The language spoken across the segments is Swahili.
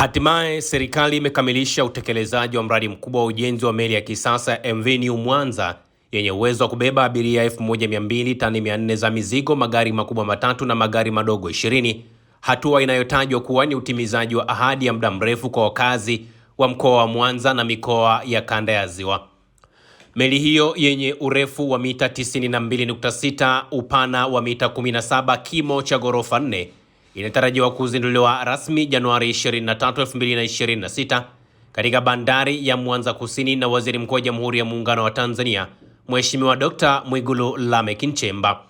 Hatimaye serikali imekamilisha utekelezaji wa mradi mkubwa wa ujenzi wa meli ya kisasa ya MV New Mwanza yenye uwezo wa kubeba abiria 1200, tani 400 za mizigo, magari makubwa matatu na magari madogo 20, hatua inayotajwa kuwa ni utimizaji wa ahadi ya muda mrefu kwa wakazi wa mkoa wa Mwanza na mikoa ya kanda ya Ziwa. Meli hiyo yenye urefu wa mita 92.6, upana wa mita 17, kimo cha ghorofa 4 inatarajiwa kuzinduliwa rasmi Januari 23, 2026 katika bandari ya Mwanza Kusini na Waziri Mkuu wa Jamhuri ya Muungano wa Tanzania, Mheshimiwa Dr. Mwigulu Lameck Nchemba.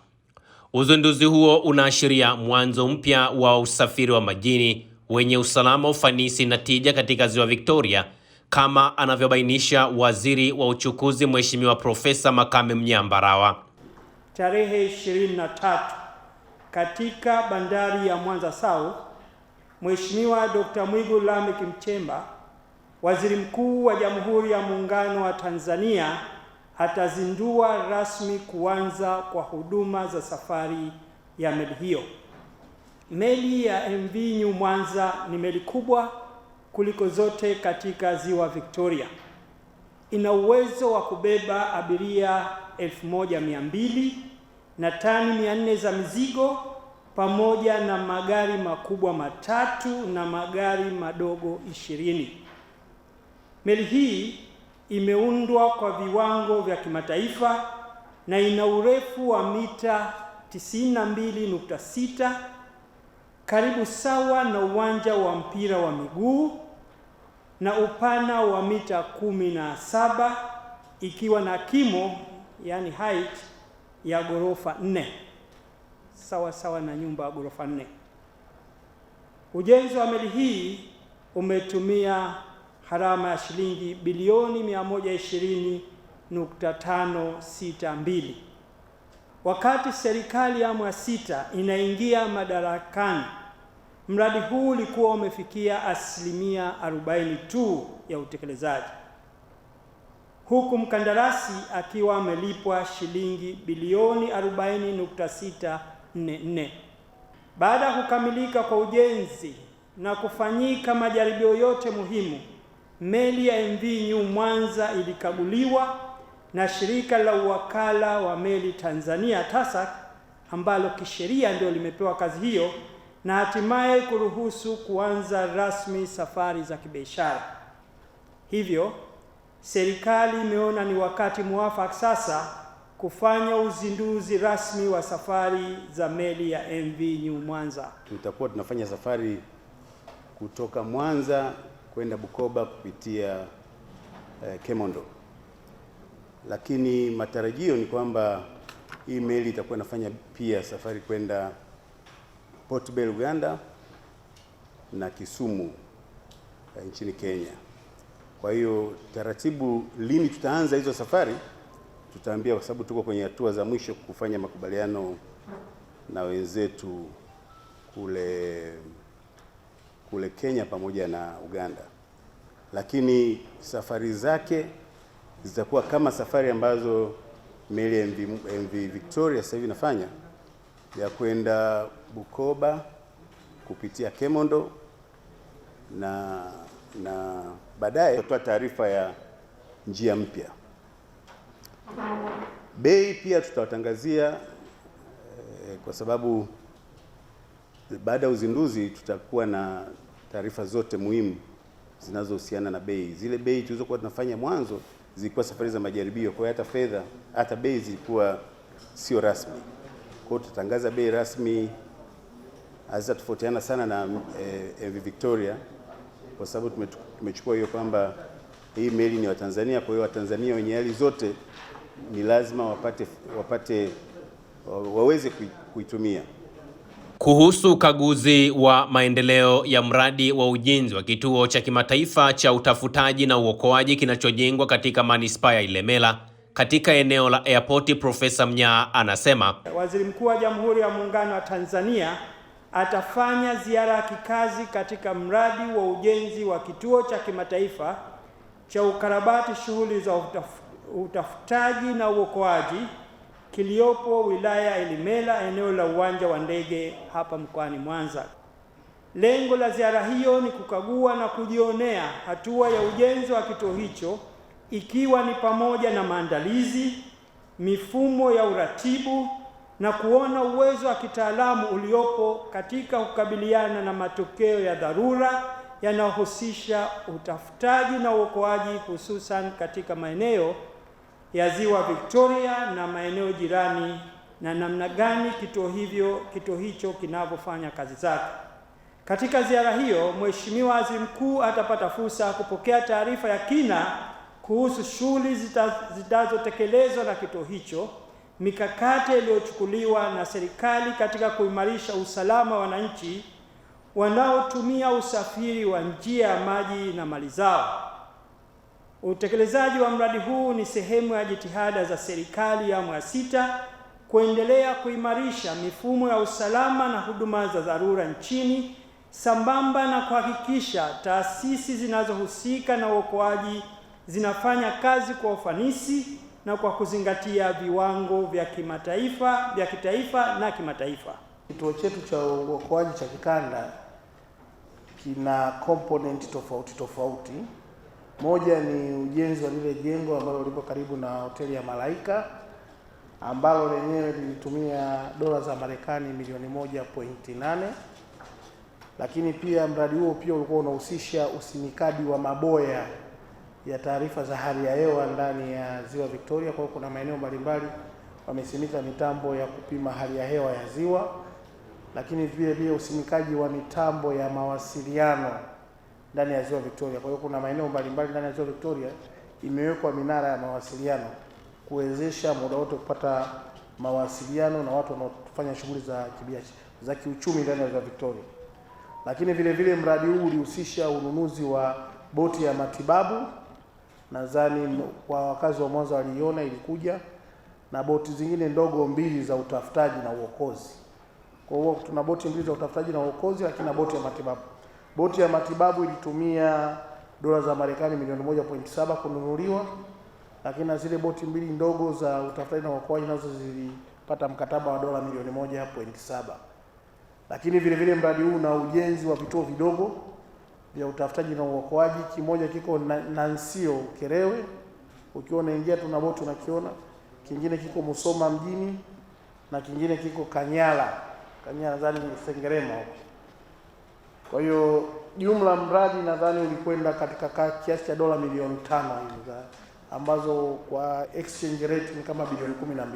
Uzinduzi huo unaashiria mwanzo mpya wa usafiri wa majini wenye usalama, ufanisi na tija katika Ziwa Victoria, kama anavyobainisha Waziri wa Uchukuzi Mheshimiwa Profesa Makame Mnyambarawa. Tarehe 23 katika bandari ya Mwanza South, Mheshimiwa Dr. Mwigulu Lameck Nchemba, Waziri Mkuu wa Jamhuri ya Muungano wa Tanzania, atazindua rasmi kuanza kwa huduma za safari ya meli hiyo. Meli ya MV New Mwanza ni meli kubwa kuliko zote katika Ziwa Victoria. Ina uwezo wa kubeba abiria 1200 na tani 400 za mizigo pamoja na magari makubwa matatu na magari madogo 20. Meli hii imeundwa kwa viwango vya kimataifa na ina urefu wa mita 92.6, karibu sawa na uwanja wa mpira wa miguu, na upana wa mita 17, ikiwa na kimo yani height ya ghorofa 4, sawa na nyumba ya ghorofa 4. Ujenzi wa meli hii umetumia gharama ya shilingi bilioni 120.562. Wakati serikali ya awamu ya 6 inaingia madarakani, mradi huu ulikuwa umefikia asilimia 40 tu ya utekelezaji, huku mkandarasi akiwa amelipwa shilingi bilioni 40.644. Baada ya kukamilika kwa ujenzi na kufanyika majaribio yote muhimu, meli ya MV New Mwanza ilikaguliwa na shirika la uwakala wa meli Tanzania TASAC, ambalo kisheria ndio limepewa kazi hiyo, na hatimaye kuruhusu kuanza rasmi safari za kibiashara. Hivyo serikali imeona ni wakati muafaka sasa kufanya uzinduzi rasmi wa safari za meli ya MV New Mwanza. Tutakuwa tunafanya safari kutoka Mwanza kwenda Bukoba kupitia Kemondo, lakini matarajio ni kwamba hii meli itakuwa inafanya pia safari kwenda Port Bell Uganda na Kisumu nchini Kenya. Kwa hiyo taratibu lini tutaanza hizo safari tutaambia, kwa sababu tuko kwenye hatua za mwisho kufanya makubaliano na wenzetu kule Kenya pamoja na Uganda, lakini safari zake zitakuwa kama safari ambazo meli ya MV Victoria sasa hivi inafanya, ya kwenda Bukoba kupitia Kemondo na baadaye tutatoa taarifa ya njia mpya. Bei pia tutawatangazia kwa sababu baada ya uzinduzi tutakuwa na taarifa zote muhimu zinazohusiana na bei. Zile bei tulizokuwa tunafanya mwanzo zilikuwa safari za majaribio, kwa hiyo hata fedha, hata bei zilikuwa sio rasmi. Kwa hiyo tutatangaza bei rasmi, hazitatofautiana sana na MV Victoria, kwa sababu tumechukua hiyo kwamba hii meli ni wa Tanzania. Kwa hiyo Watanzania wenye hali zote ni lazima waweze kuitumia. Kuhusu ukaguzi wa maendeleo ya mradi wa ujenzi wa kituo cha kimataifa cha utafutaji na uokoaji kinachojengwa katika manispaa ya Ilemela katika eneo la airport, Profesa Mnyaa anasema Waziri Mkuu wa Jamhuri ya Muungano wa Tanzania atafanya ziara ya kikazi katika mradi wa ujenzi wa kituo cha kimataifa cha ukarabati shughuli za utafutaji na uokoaji kiliopo wilaya ya Ilemela, eneo la uwanja wa ndege hapa mkoani Mwanza. Lengo la ziara hiyo ni kukagua na kujionea hatua ya ujenzi wa kituo hicho, ikiwa ni pamoja na maandalizi, mifumo ya uratibu na kuona uwezo wa kitaalamu uliopo katika kukabiliana na matokeo ya dharura yanayohusisha utafutaji na uokoaji, hususan katika maeneo ya Ziwa Victoria na maeneo jirani, na namna gani kituo hicho kinavyofanya kazi zake. Katika ziara hiyo, Mheshimiwa Waziri Mkuu atapata fursa ya kupokea taarifa ya kina kuhusu shughuli zitazotekelezwa na kituo hicho, mikakati iliyochukuliwa na serikali katika kuimarisha usalama wa wananchi wanaotumia usafiri wa njia ya maji na mali zao. Utekelezaji wa mradi huu ni sehemu ya jitihada za serikali ya awamu ya 6 kuendelea kuimarisha mifumo ya usalama na huduma za dharura nchini, sambamba na kuhakikisha taasisi zinazohusika na uokoaji zinafanya kazi kwa ufanisi na kwa kuzingatia viwango vya kitaifa na kimataifa. Kituo chetu cha uokoaji cha kikanda kina component tofauti. Moja ni ujenzi wa lile jengo ambalo lipo karibu na hoteli ya Malaika, ambalo lenyewe lilitumia dola za Marekani milioni 1.8. Lakini pia mradi huo pia ulikuwa unahusisha usimikaji wa maboya ya taarifa za hali ya hewa ndani ya Ziwa Victoria. Kwa hiyo kuna maeneo mbalimbali wamesimika mitambo ya kupima hali ya hewa ya ziwa, lakini vile usimikaji wa mitambo ya mawasiliano ndani ya Ziwa Victoria. Kwa hiyo kuna maeneo mbalimbali ndani ya Ziwa Victoria imewekwa minara ya mawasiliano kuwezesha muda wote kupata mawasiliano na watu wanaofanya shughuli za kibiashara za kiuchumi ndani ya Ziwa Victoria. Lakini vile mradi huu ulihusisha ununuzi wa boti ya matibabu. Nadhani kwa wakazi wa Mwanza waliona ilikuja, na boti zingine ndogo 2 za utafutaji na uokozi. Kwa hiyo tuna boti 2 za utafutaji na uokozi, lakini na boti ya matibabu. Boti ya matibabu ilitumia dola za Marekani milioni 1.7 kununuliwa, lakini na zile boti 2 ndogo za utafutaji na uokoaji nazo zilipata mkataba wa dola milioni 1.7. Lakini vile mradi huu na ujenzi wa vituo vidogo vya utafutaji na uokoaji. Kimoja kiko Nansio Kerewe, ukiwa unaingia tuna boti unakiona. Kingine kiko Musoma mjini na kingine kiko Kanyala nadhani ni Sengerema huko. Kwa hiyo jumla mradi nadhani ulikwenda katika kiasi cha dola milioni 5 hivi, ambazo kwa exchange rate ni kama bilioni 12.